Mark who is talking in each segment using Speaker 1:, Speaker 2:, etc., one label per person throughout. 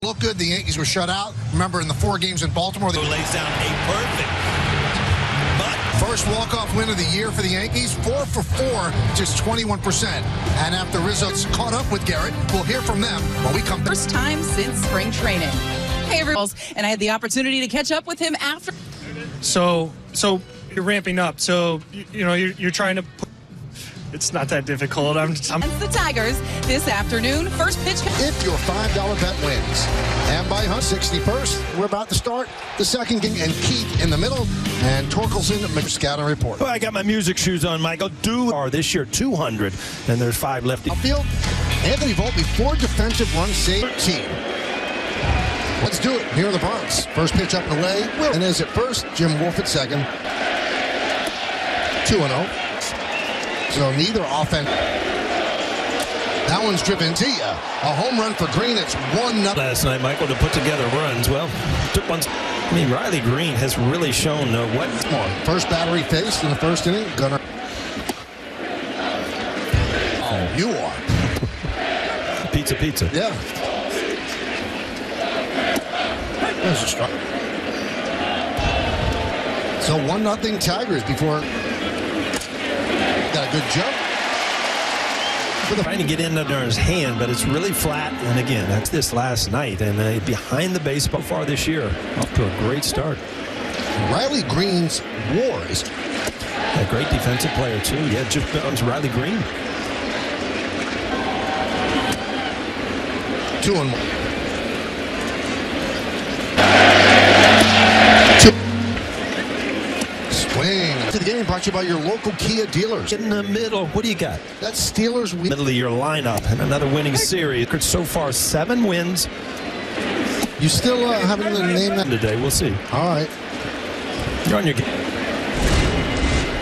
Speaker 1: Look good. The Yankees were shut out. Remember, in the 4 games in Baltimore, they
Speaker 2: lays down a perfect. But
Speaker 1: first walk-off win of the year for the Yankees, 4 for 4, just 21%. And after Rizzo's caught up with Garrett, we'll hear from them when we come back.
Speaker 3: First time since spring training. Hey, everyone. And I had the opportunity to catch up with him after.
Speaker 4: So you're ramping up. So you're trying to. It's not that difficult.
Speaker 3: Against the Tigers this afternoon. First pitch.
Speaker 1: If your $5 bet wins. And by 61st, we're about to start the second game. And Keith in the middle. And Torkelson, Mr. Scouting Report.
Speaker 2: Well, I got my music shoes on, Michael. This year 200, and there's 5 left.
Speaker 1: Outfield, Anthony Volpe, 4 defensive runs saved team. Let's do it here in the Bronx. First pitch up and away. And is at first, Jim Wolf at second. 2-0. So neither offense. That one's driven to you. A home run for Green. It's 1-0.
Speaker 2: Last night, Michael, to put together runs. Well, took one. I mean, Riley Green has really shown what.
Speaker 1: First battery faced in the first inning. Gunner. Oh, you are.
Speaker 2: Pizza.
Speaker 1: Yeah. There's a strike. So 1-0 Tigers before. Got a good jump.
Speaker 2: Trying to get in under his hand, but it's really flat. And again, that's this last night. And behind the baseball far this year. Off to a great start.
Speaker 1: Riley Green's WAR is
Speaker 2: a great defensive player, too. Yeah, just becomes Riley Green.
Speaker 1: 2-1. Swing to the game brought to you by your local Kia dealers.
Speaker 2: Get in the middle. What do you got?
Speaker 1: That's Steelers.
Speaker 2: Middle of your lineup and another winning series. So far, 7 wins.
Speaker 1: You still haven't named that
Speaker 2: today. We'll see.
Speaker 1: All right.
Speaker 2: You're on your game.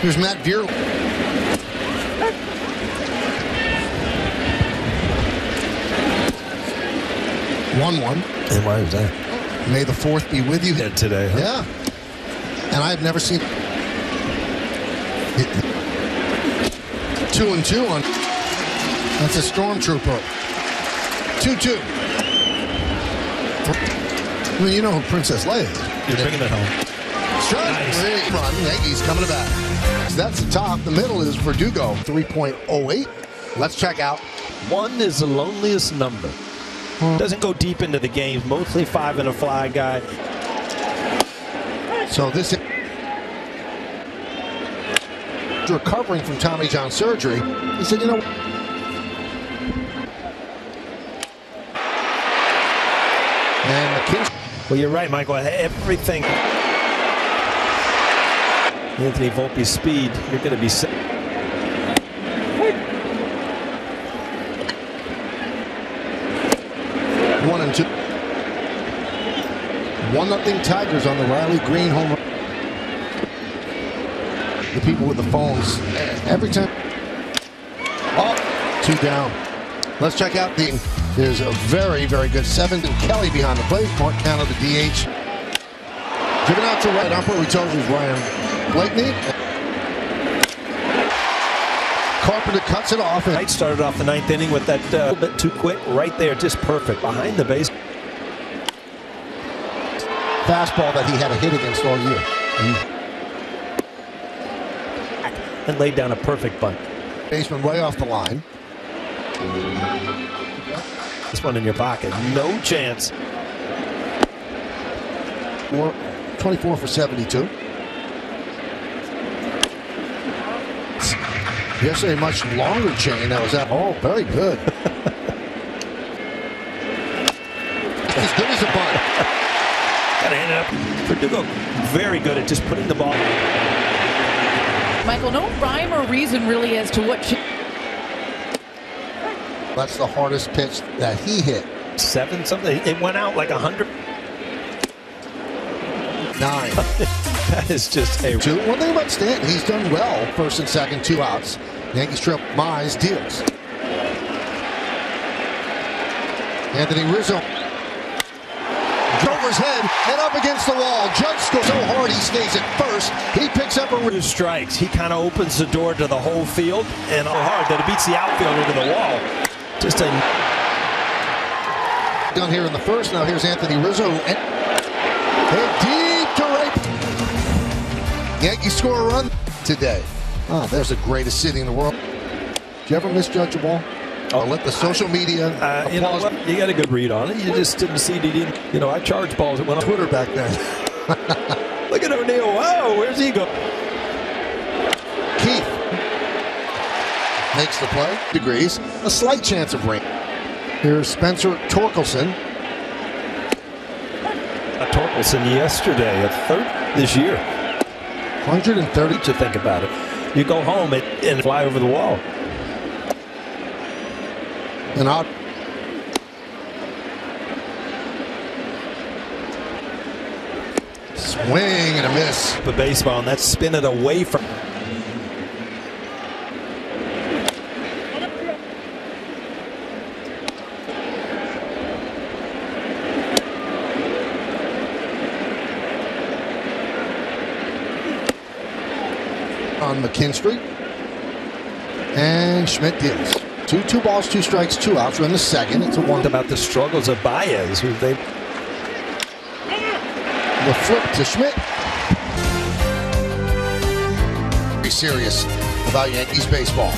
Speaker 1: Here's Matt Veer. One.
Speaker 2: And why is that?
Speaker 1: May the 4th be with you
Speaker 2: today. Huh?
Speaker 1: Yeah. And I've never seen 2-2 on. That's a stormtrooper. 2-2. Well, you know who Princess Leia is.
Speaker 2: You're bringing it home.
Speaker 1: Strike. Nice. Run. Yankees coming back. So that's the top. The middle is Verdugo. 3.08. Let's check out.
Speaker 2: 1 is the loneliest number. Doesn't go deep into the game. Mostly 5 and a fly guy.
Speaker 1: So this is recovering from Tommy John surgery. He said, And McKinsey.
Speaker 2: Well, you're right, Michael. Everything. Anthony Volpe's speed. You're going to be set.
Speaker 1: 1-2. 1-0 Tigers on the Riley Green home run. The people with the phones every time. Oh, 2 down. Let's check out the. There's a very, very good 7. Kelly behind the plate. Mark Canada, the DH. Driven out to right umpire. We told you was Ryan Blakeney. Carpenter cuts it off.
Speaker 2: Knight started off the 9th inning with that a little bit too quick. Right there, just perfect behind the base.
Speaker 1: Fastball that he had a hit against all year.
Speaker 2: And laid down a perfect bunt.
Speaker 1: Baseman way off the line.
Speaker 2: This one in your pocket. No chance.
Speaker 1: 24 for 72. Yesterday, a much longer chain that was at all. Very good. As good as a bunt.
Speaker 2: Gotta hand it up. Verdugo, very good at just putting the ball.
Speaker 3: Michael, no rhyme or reason really as to what.
Speaker 1: That's the hardest pitch that he hit.
Speaker 2: 7 something. It went out like 100.
Speaker 1: 9.
Speaker 2: That is just a.
Speaker 1: 2. One thing about Stanton, he's done well. First and second, 2 outs. Yankees trip. Mize deals. Anthony Rizzo. Over his head and up against the wall. Judge scores so hard he stays at first. He picks up a
Speaker 2: 2 strikes. He kind of opens the door to the whole field and hard that it beats the outfielder to the wall. Just a
Speaker 1: done here in the first. Now here's Anthony Rizzo. And deep to right. Yankees score a run today. Oh, there's the greatest city in the world. Did you ever misjudge a ball? I'll let the social media
Speaker 2: you know what? You got a good read on it. You just didn't see you know, I charged balls that went on
Speaker 1: Twitter back then.
Speaker 2: Look at O'Neill. Whoa, where's he go?
Speaker 1: Keith makes the play. Degrees. A slight chance of rain. Here's Spencer Torkelson.
Speaker 2: Torkelson yesterday, a third this year.
Speaker 1: 130
Speaker 2: to think about it. You go home and fly over the wall.
Speaker 1: And out. Swing and a miss.
Speaker 2: The baseball, and that's spin it away from.
Speaker 1: On McKinstry. And Schmidt deals. Two balls, 2 strikes, 2 outs. We're in the second. It's a 1.
Speaker 2: About the struggles of Baez, who they.
Speaker 1: The flip to Schmidt. Be serious about Yankees baseball.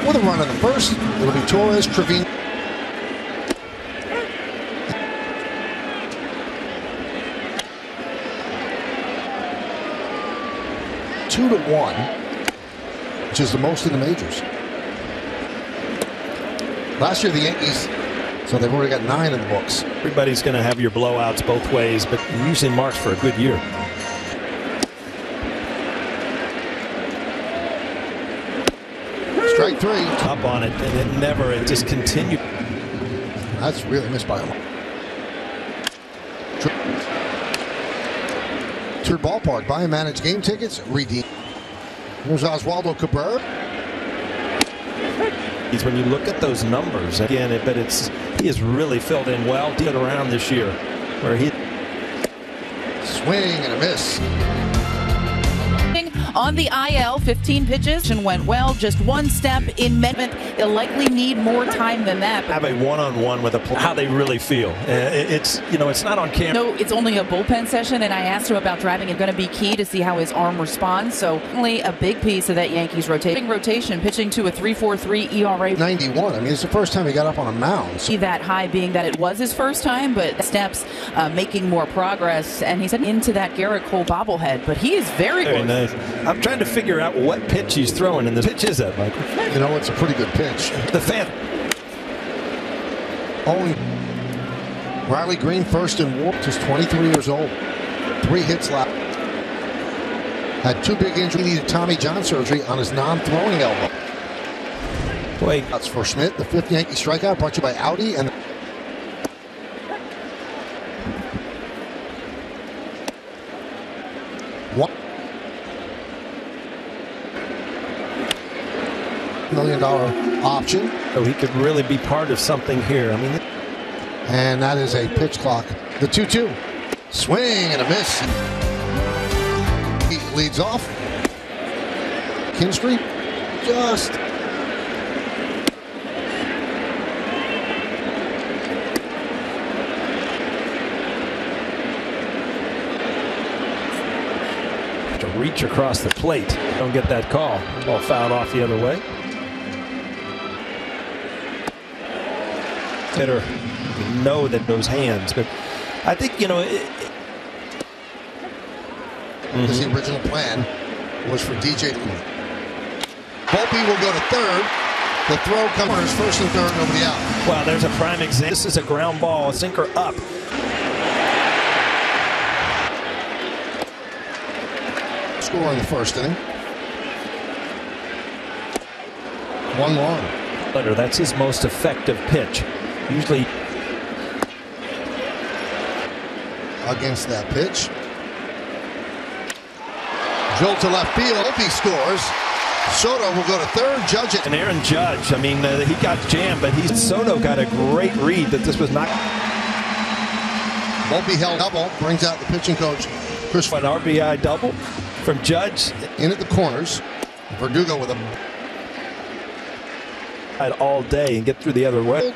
Speaker 1: With a run in the first, it'll be Torres, Trevino. Two to 1, which is the most in the majors. Last year, the Yankees, so they've already got 9 in the books.
Speaker 2: Everybody's going to have your blowouts both ways, but usually marks for a good year.
Speaker 1: Strike 3.
Speaker 2: Up on it, and it just continued.
Speaker 1: That's really missed by him. Third ballpark. Buy and manage game tickets. Redeem. Here's Oswaldo Cabrera.
Speaker 2: When you look at those numbers again, he has really filled in well. Did around this year, where he
Speaker 1: swing and a miss.
Speaker 3: On the IL, 15 pitches and went well. Just 1 step in Medved. They'll likely need more time than that.
Speaker 2: Have a one-on-one with how they really feel. It's it's not on camera.
Speaker 3: No, it's only a bullpen session, and I asked him about driving. It's going to be key to see how his arm responds. So only a big piece of that Yankees rotation, pitching to a 3.43 ERA.
Speaker 1: 91. I mean, it's the first time he got up on a mound.
Speaker 3: See that high being that it was his first time, but steps making more progress. And he's into that Garrett Cole bobblehead, but he is very good.
Speaker 2: Nice. I'm trying to figure out what pitch he's throwing, and the pitch is that, Michael.
Speaker 1: You know, it's a pretty good pitch.
Speaker 2: The fan.
Speaker 1: Only Riley Green first in WAR, just 23 years old. 3 hits left. Had 2 big injuries. He needed Tommy John surgery on his non-throwing elbow.
Speaker 2: Wait.
Speaker 1: That's for Schmidt. The 5th Yankee strikeout brought to you by Audi and. $1 million option.
Speaker 2: So he could really be part of something here. I mean,
Speaker 1: and that is a pitch clock. The 2-2. Swing and a miss. He leads off. Kinstry just.
Speaker 2: To reach across the plate. Don't get that call. Ball fouled off the other way. Hitter know that those hands, but I think
Speaker 1: the original plan was for DJ. Volpe will go to third. The throw comes first and third, nobody out.
Speaker 2: Wow, there's a prime example. This is a ground ball, a sinker up.
Speaker 1: Score in the first inning. 1 long.
Speaker 2: That's his most effective pitch. Usually
Speaker 1: against that pitch. Drill to left field. He scores. Soto will go to third. Judge it.
Speaker 2: And Aaron Judge, I mean, he got jammed, but Soto got a great read that this was not.
Speaker 1: Won't be held double. Brings out the pitching coach. Chris.
Speaker 2: An RBI double from Judge.
Speaker 1: In at the corners. Verdugo with a.
Speaker 2: All day and get through the other way.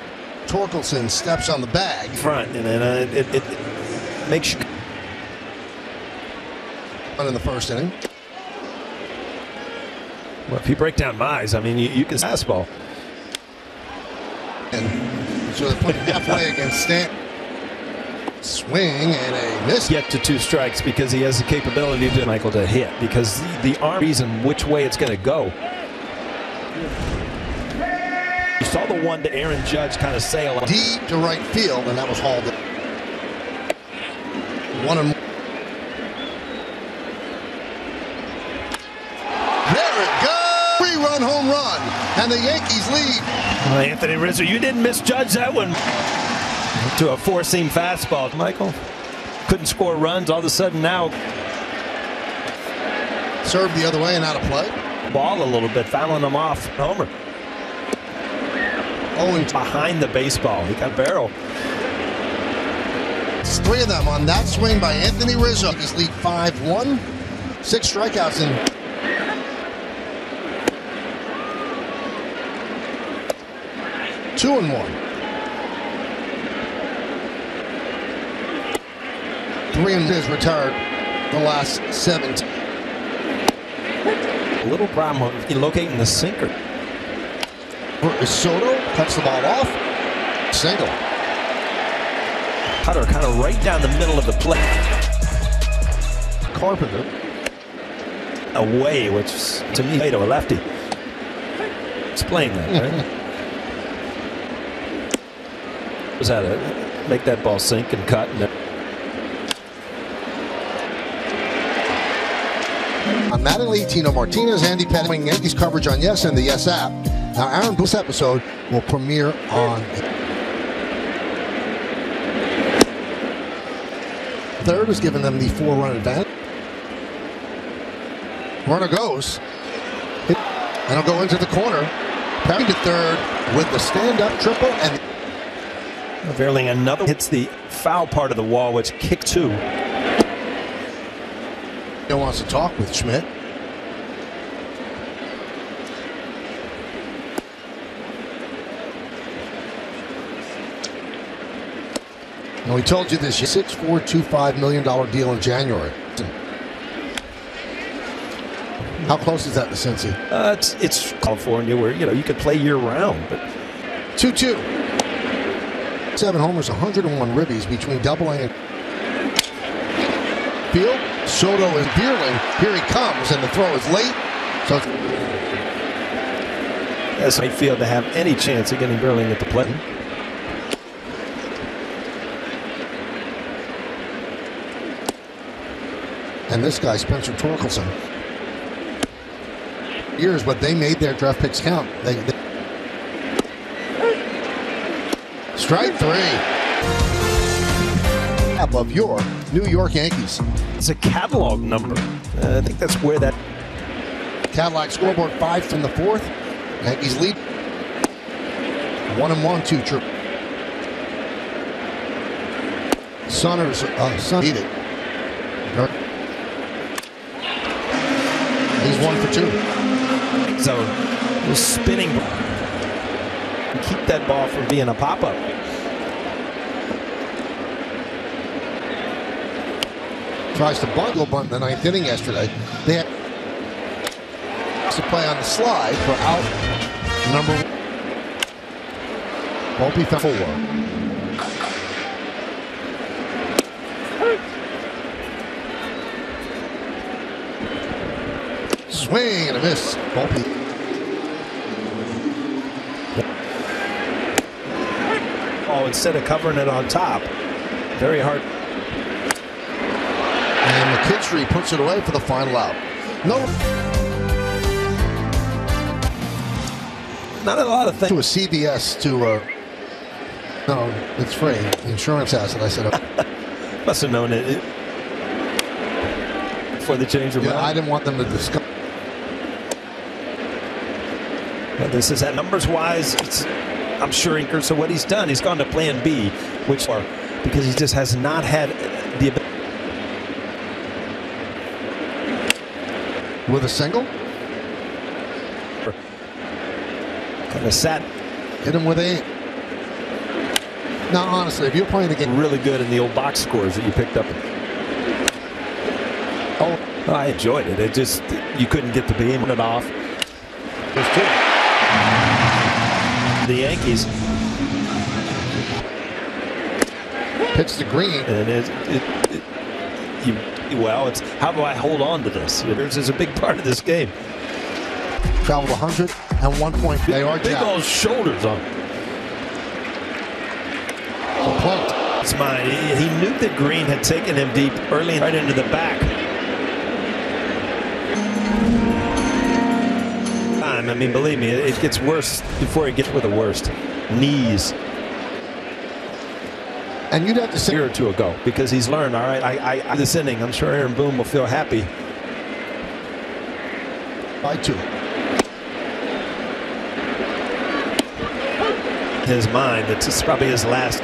Speaker 1: Torkelson steps on the bag.
Speaker 2: Front, and then it makes you.
Speaker 1: In the first inning.
Speaker 2: Well, if you break down Mize, I mean, you can fastball.
Speaker 1: And so they're putting halfway against Stanton. Swing and a miss.
Speaker 2: Get to 2 strikes because he has the capability to Michael to hit, because the arm reason which way it's going to go. You saw the one to Aaron Judge kind of sail
Speaker 1: deep to right field, and that was hauled in. 1-1. There it goes! 3-run home run, and the Yankees lead.
Speaker 2: Well, Anthony Rizzo, you didn't misjudge that one. To a 4-seam fastball. Michael couldn't score runs. All of a sudden now.
Speaker 1: Served the other way and out of play.
Speaker 2: Ball a little bit, fouling him off. Homer. Oh, and behind the baseball. He got barrel.
Speaker 1: It's 3 of them on that swing by Anthony Rizzo. His lead 5-1. 6 strikeouts in. Two and 1. 3 and is retired the last 7.
Speaker 2: A little problem with locating the sinker.
Speaker 1: Soto cuts the ball off. Single.
Speaker 2: Cutter kind of right down the middle of the plate.
Speaker 1: Carpenter.
Speaker 2: Away, which to me made a lefty. Explain that, right? Was that make that ball sink and cut? And
Speaker 1: on Mattingly, Tino Martinez, Andy Pettit, Yankees coverage on Yes and the Yes app. Now, Aaron, this episode will premiere on third, has given them the 4-run advantage. Runner goes, and he'll go into the corner. Perry to third with the stand-up triple, and
Speaker 2: Verling another hits the foul part of the wall, which kicked 2.
Speaker 1: he wants to talk with Schmidt. Now, we told you this $6.425 million deal in January. How close is that to Cincy?
Speaker 2: It's California, where you could play year round. But
Speaker 1: 2-2. 7 homers, 101 ribbies between doubling and field. Soto and Bierling. Here he comes, and the throw is late. So
Speaker 2: as right field to have any chance of getting Bierling at the plate.
Speaker 1: And this guy, Spencer Torkelson. Years, but they made their draft picks count. Strike 3. Of your New York Yankees.
Speaker 2: It's a catalog number. I think that's where that
Speaker 1: Cadillac scoreboard 5 from the 4th. Yankees lead 1-1, 2 true. Sunners beat it. He's 1 for 2.
Speaker 2: So the spinning ball. Keep that ball from being a pop-up.
Speaker 1: Tries to bunt in the 9th inning yesterday. They had to play on the slide for out number 1. Volpe found 4. Swing and a miss. Volpe.
Speaker 2: Oh, instead of covering it on top, very hard.
Speaker 1: And McKinstry puts it away for the final out. No.
Speaker 2: Not a lot of things.
Speaker 1: To a CVS to no, it's free. The insurance has it. I said,
Speaker 2: must have known it before they changed their mind.
Speaker 1: I didn't want them to discuss.
Speaker 2: Well, this is that numbers wise. I'm sure Inker. So what he's done, he's gone to plan B, which are because he just has not had the ability.
Speaker 1: With a single.
Speaker 2: Kind of sat.
Speaker 1: Hit him with a Now, honestly, if you're playing the game,
Speaker 2: really good in the old box scores that you picked up. Oh, I enjoyed it. It just, you couldn't get the beam it off.
Speaker 1: there's two.
Speaker 2: The Yankees.
Speaker 1: Pitch to Green.
Speaker 2: And it's how do I hold on to this? This is a big part of this game.
Speaker 1: Traveled 101 point. They are
Speaker 2: big old shoulders on.
Speaker 1: It's
Speaker 2: It's mine. He knew that Green had taken him deep early and right into the back. I mean, believe me, it gets worse before it gets with the worst. Knees.
Speaker 1: And you'd have to say
Speaker 2: A year or two ago, because he's learned, all right, this inning, I'm sure Aaron Boone will feel happy.
Speaker 1: by 2.
Speaker 2: His mind, it's probably his last.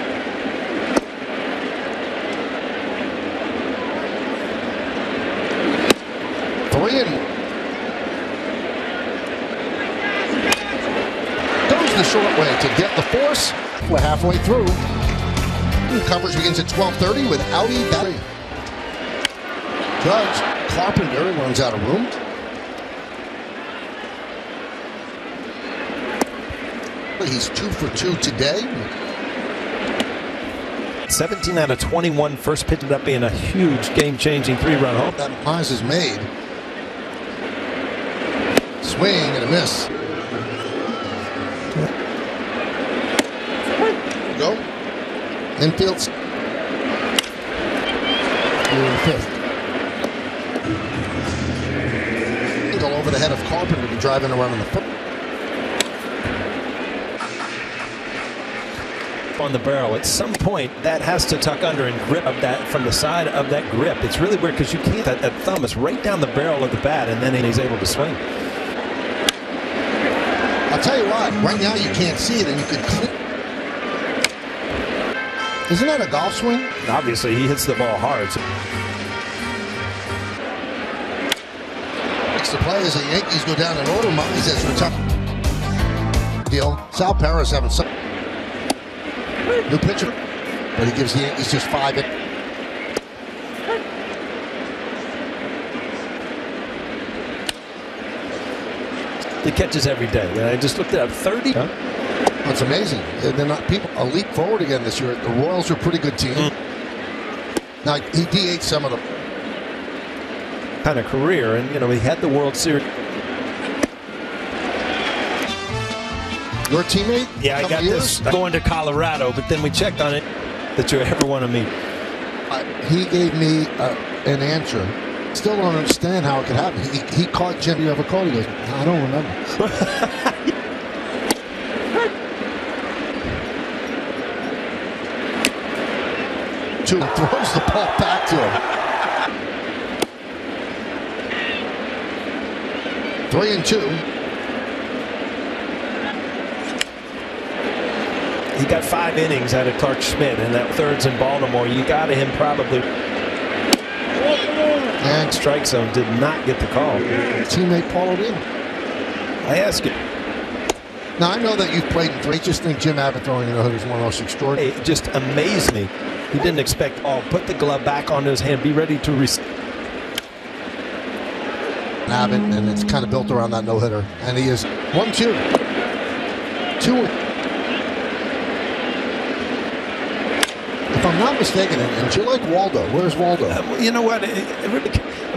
Speaker 1: Goes the short way to get the force. We're halfway through. Coverage begins at 12:30 with Audi battery. Judge Carpenter runs out of room. He's 2 for 2 today.
Speaker 2: 17 out of 21 first pitch, ended up being a huge game-changing 3-run home.
Speaker 1: That pass is made. Swing and a miss. Go. Infield. Fifth. Go over the head of Carpenter to be driving around in the first.
Speaker 2: On the barrel, at some point that has to tuck under and grip of that from the side of that grip. It's really weird because you can't. That thumb is right down the barrel of the bat, and then he's able to swing.
Speaker 1: I'll tell you what, right now you can't see it, and you could click. Isn't that a golf swing?
Speaker 2: Obviously, he hits the ball hard. So.
Speaker 1: Next to play as the Yankees go down in order. He says retire. Deal. Sal Paris having some new pitcher, but he gives the Yankees just 5.
Speaker 2: He catches every day. I just looked it up. 30. Huh?
Speaker 1: That's amazing. They're not people a leap forward again this year. The Royals are a pretty good team. Now he DH'd some of them.
Speaker 2: Kind of career, and he had the World Series.
Speaker 1: Your teammate?
Speaker 2: Yeah, I got this going to Colorado, but then we checked on it that you ever want to meet.
Speaker 1: He gave me an answer. Still don't understand how it could happen. He caught Jim. You ever called? He goes, I don't remember. 2 throws the ball back to him. 3-2.
Speaker 2: He got 5 innings out of Clark Schmidt, and that third's in Baltimore. You got him probably. And strike zone did not get the call.
Speaker 1: Teammate Paul O'Neill.
Speaker 2: I ask you.
Speaker 1: Now, I know that you've played in 3. I just think Jim Abbott throwing in the hood is one of the most extraordinary.
Speaker 2: It just amazed me. He didn't expect, put the glove back onto his hand, be ready to receive.
Speaker 1: Abbott, and it's kind of built around that no-hitter. And he is 1-2. 2. If I'm not mistaken, and you're like Waldo. Where's Waldo?
Speaker 2: You know what? I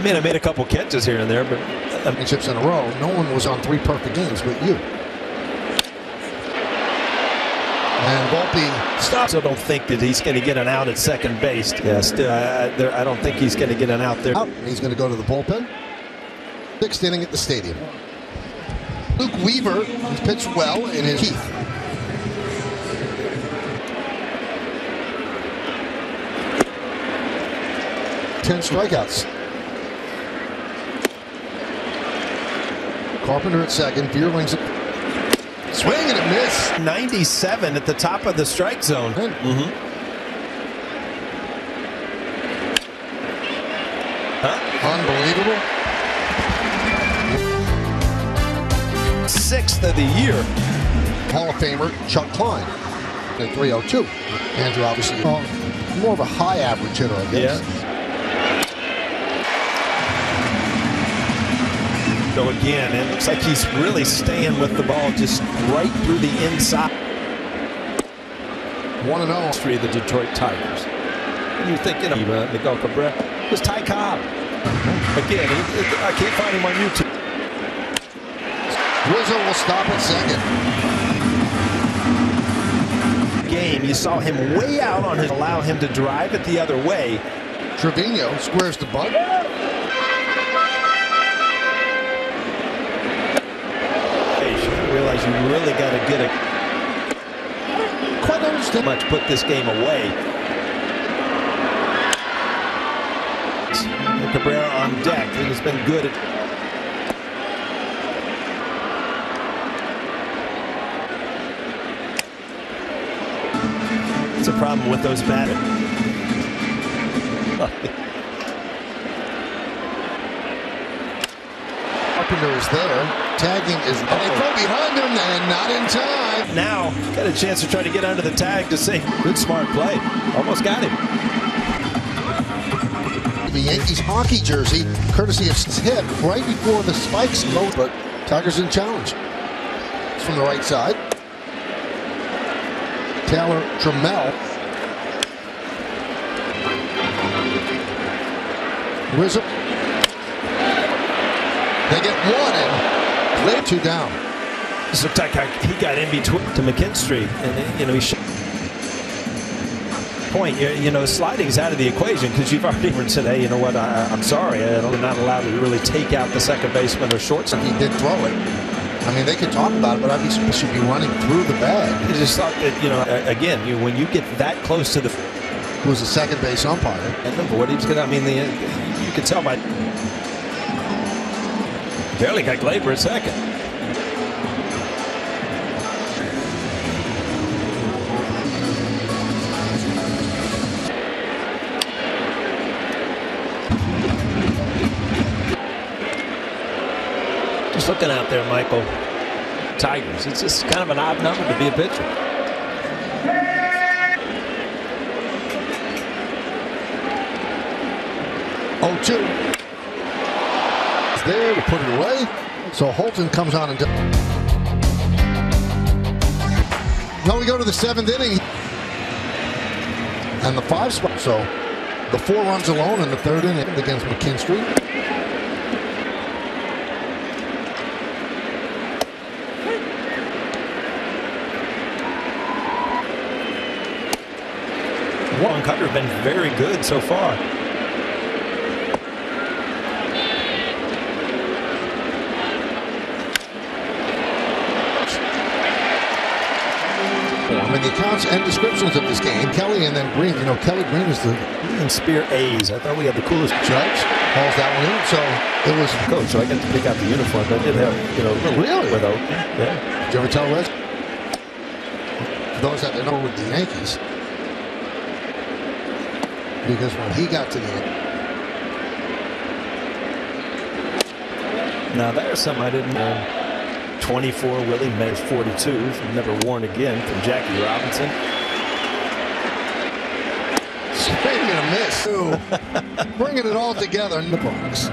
Speaker 2: mean, I made a couple catches here and there, but
Speaker 1: championships in a row. No one was on 3 perfect games but you. And Volpe
Speaker 2: stops. I don't think that he's going to get an out at second base. Yes, I don't think he's going to get an out there.
Speaker 1: He's going to go to the bullpen. 6th inning at the stadium. Luke Weaver has pitched well in his Keith. Ten strikeouts. Carpenter at second. Bierling's at swing and a miss.
Speaker 2: 97 at the top of the strike zone.
Speaker 1: Unbelievable.
Speaker 2: 6th of the year.
Speaker 1: Hall of Famer Chuck Klein. The 302. Andrew obviously more of a high average hitter, I guess.
Speaker 2: Yeah. So again, it looks like he's really staying with the ball just right through the inside.
Speaker 1: 1-0.
Speaker 2: Three of the Detroit Tigers. And you're thinking of Miguel Cabrera. It was Ty Cobb. Again, I can't find him on YouTube.
Speaker 1: Rizzo will stop at second.
Speaker 2: Game, you saw him way out on his, allow him to drive it the other way.
Speaker 1: Trevino squares the bunt.
Speaker 2: I realize you really got to get a
Speaker 1: Quite understand
Speaker 2: much put this game away. Cabrera on deck. It has been good at it's a problem with those batters.
Speaker 1: Carpenter is there. Tagging is they throw behind him and not in time.
Speaker 2: Now got a chance to try to get under the tag to say good smart play. Almost got him.
Speaker 1: The Yankees hockey jersey, courtesy of hit right before the spikes go, but Tigers in challenge. It's from the right side. Taylor Trammell. Rizzo. They get one and lay 2 down.
Speaker 2: This looked like he got in between to McKinstry, and you know he should. Point, you know, sliding's out of the equation because you've already said, hey, you know what, I'm sorry, I'm not allowed to really take out the second baseman or shortstop.
Speaker 1: He did throw it. I mean, they could talk about it, but I should be running through the bag.
Speaker 2: I just thought that, you know, again, when you get that close to the
Speaker 1: Who's the second base umpire?
Speaker 2: and the board, he's gonna. I mean, you can tell by barely got Glaber at second. Just looking out there, Michael. Tigers. It's just kind of an odd number to be a pitcher.
Speaker 1: Oh, 2. It's there to put it away. So Holton comes on and now we go to the 7th inning. And the 5 spot. So the 4 runs alone in the 3rd inning against McKinstry.
Speaker 2: Warren Cutter has been very good so far.
Speaker 1: I mean, the accounts and descriptions of this game, Kelly and then Green. You know, Kelly Green is the
Speaker 2: Spear A's. I thought we had the coolest
Speaker 1: judge. Hauls that one in. So it was
Speaker 2: coach. So I got to pick out the uniform. But I did have, you know,
Speaker 1: really
Speaker 2: with Oakland. Yeah.
Speaker 1: Did you ever tell Reg? For those that don't know with the Yankees, because when he got to the end.
Speaker 2: Now there's something I didn't know. 24 Willie Mays 42, never worn again from Jackie Robinson.
Speaker 1: Swing and a miss. Bringing it all together in the box.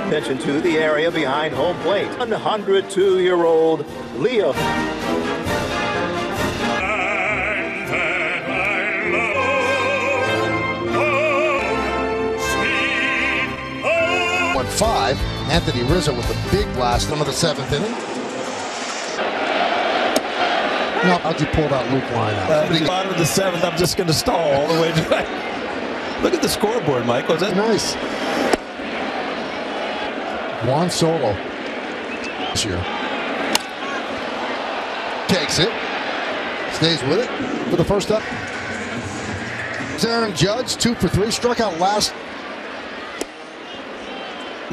Speaker 5: Pitch into the area behind home plate. 102-year-old Leo.
Speaker 1: Went 5. Anthony Rizzo with a big blast into the 7th inning. No, how'd you pull that Luke line out?
Speaker 2: At the bottom of the 7th, I'm just going to stall all the way back. Look at the scoreboard, Michael. Is that
Speaker 1: Nice. Juan Solo this year. Takes it. Stays with it for the first up. Aaron Judge, 2 for 3. Struck out last.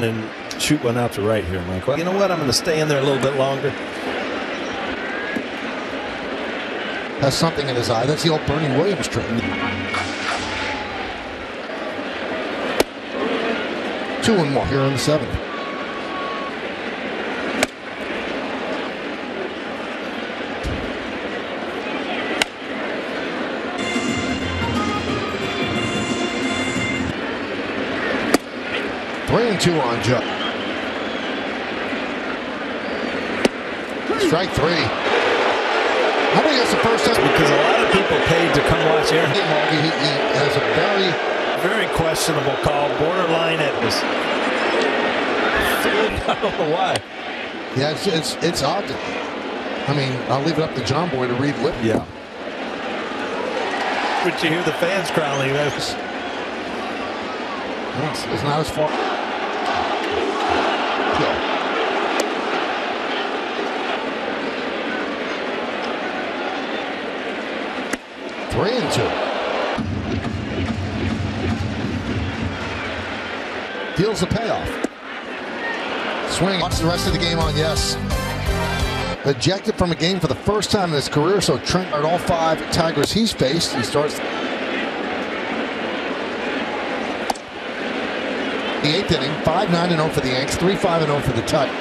Speaker 2: and shoot one out to right here, Michael. You know what? I'm going to stay in there a little bit longer.
Speaker 1: Has something in his eye. That's the old Bernie Williams trick. 2-1 here in the 7th. 3-2 on Joe. Strike three. I think that's the first time.
Speaker 2: Because a lot of people paid to come watch Aaron.
Speaker 1: He has a
Speaker 2: very questionable call, borderline at this. I don't know why.
Speaker 1: Yeah, it's odd. I mean, I'll leave it up to John Boy to read lip.
Speaker 2: Yeah. But you hear the fans crowding. That's
Speaker 1: it's not as far. Yeah. 3-2. Deals the payoff. Swing. Watch the rest of the game on yes. Ejected from a game for the first time in his career, so Trent at all 5 Tigers he's faced. He starts the 8th inning, 5-9-0 for the Yanks, 3-5-0 for the Tigers.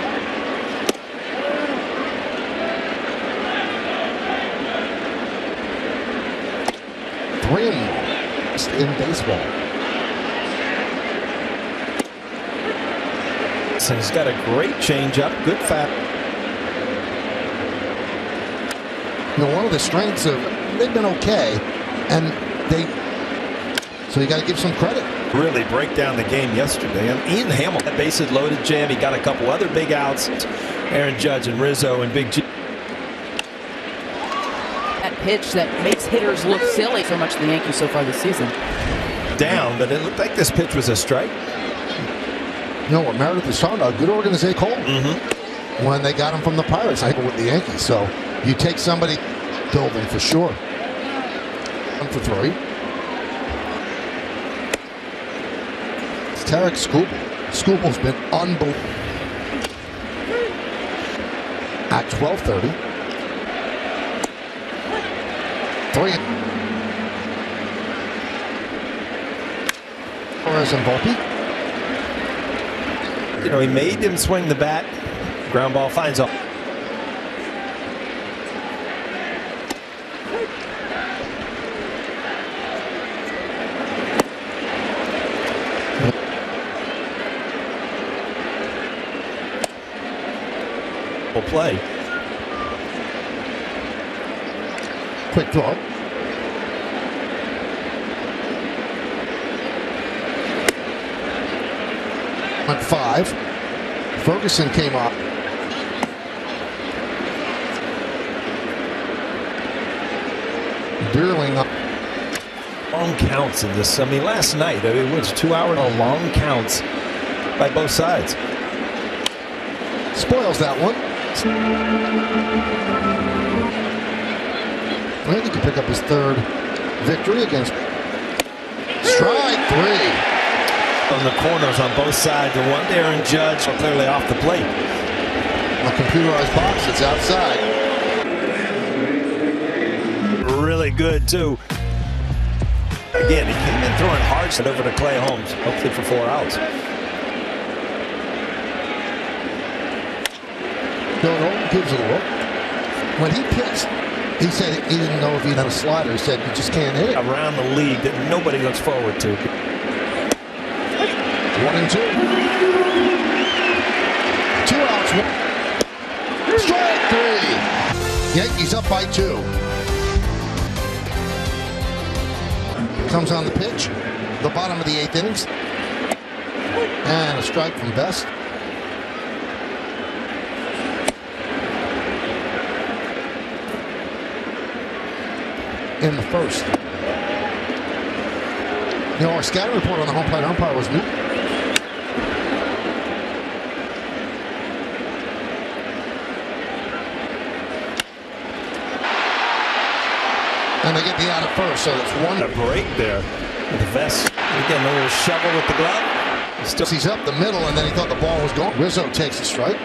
Speaker 1: In baseball.
Speaker 2: So he's got a great changeup, good fat.
Speaker 1: You know, one of the strengths of they've been okay, and so you got to give some credit.
Speaker 2: Really break down the game yesterday. And Ian Hamilton, bases loaded jam. He got a couple other big outs. Aaron Judge and Rizzo and Big G.
Speaker 3: Pitch that makes hitters look silly so much the Yankees so far this season.
Speaker 2: Down, but it looked like this pitch was a strike.
Speaker 1: You know what Meredith is talking about? Good organization call. When they got him from the Pirates, I think with the Yankees. So you take somebody building for sure. 1 for 3. It's Tarek Skubal. Skubal's been unbelievable. At 12:30. 3. Torres and Volpe.
Speaker 2: You know, he made him swing the bat. Ground ball finds off. Will play.
Speaker 1: Quick throw. Went 5. Ferguson came up. Deerling up.
Speaker 2: Long counts in this. I mean, last night it was 2 hour long counts by both sides.
Speaker 1: Spoils that one. I think he could pick up his 3rd victory against. Strike 3.
Speaker 2: On the corners on both sides. The one there and Judge are clearly off the plate.
Speaker 1: A computerized box that's outside.
Speaker 2: Really good too. Again, he came in throwing hard set over to Clay Holmes, hopefully for 4 outs.
Speaker 1: Bill Norton gives it a look. When he pitched, he said he didn't know if he had a slider. He said you just can't hit it.
Speaker 2: Around the league that nobody looks forward to.
Speaker 1: 1-2. 2 outs. Strike 3. Yankees up by 2. Comes on the pitch. The bottom of the 8th innings. And a strike from Best. In the 1st. You know, our scouting report on the home plate umpire was new. And they get the out at first, so it's 1.
Speaker 2: A break there with the vest. Again, a little shovel with the glove.
Speaker 1: He's up the middle, and then he thought the ball was gone. Rizzo takes the strike.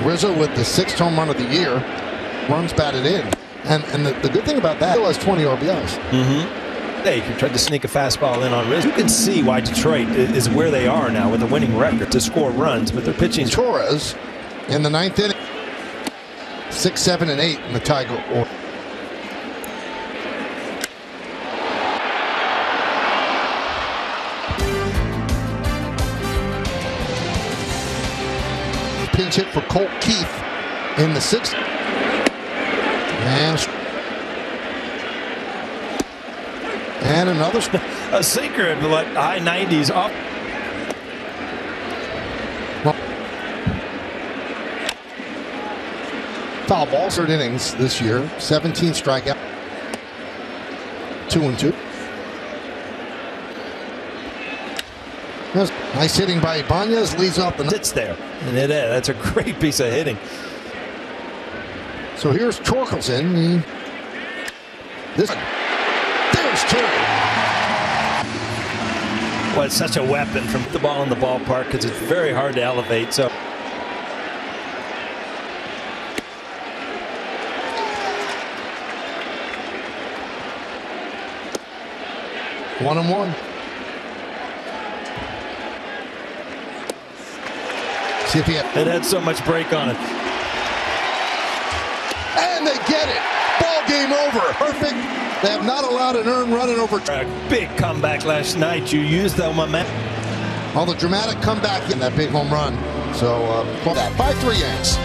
Speaker 1: Rizzo with the 6th home run of the year. Runs batted in. And the good thing about that, he has 20 RBIs.
Speaker 2: They tried to sneak a fastball in on Rizzo. You can see why Detroit is where they are now with a winning record to score runs, but their pitching.
Speaker 1: Torres in the 9th inning. 6, 7, and 8 in the Tiger order. base hit for Colt Keith in the sixth. And another
Speaker 2: a sinker at what, high 90s off.
Speaker 1: Foul ball, third innings this year, 17 strikeout, 2-2. Nice hitting by Ibanez, leads off the
Speaker 2: Sits there, and that's a great piece of hitting.
Speaker 1: So here's Torkelson. There's two.
Speaker 2: Well, it's such a weapon from the ball in the ballpark because it's very hard to elevate. So.
Speaker 1: One and one. See if he had.
Speaker 2: It had so much break on it.
Speaker 1: And they get it. Ball game over. Perfect. They have not allowed an earned run in over.
Speaker 2: A big comeback last night. You used the momentum.
Speaker 1: All the dramatic comeback in that big home run. So, that 5-3 Yanks.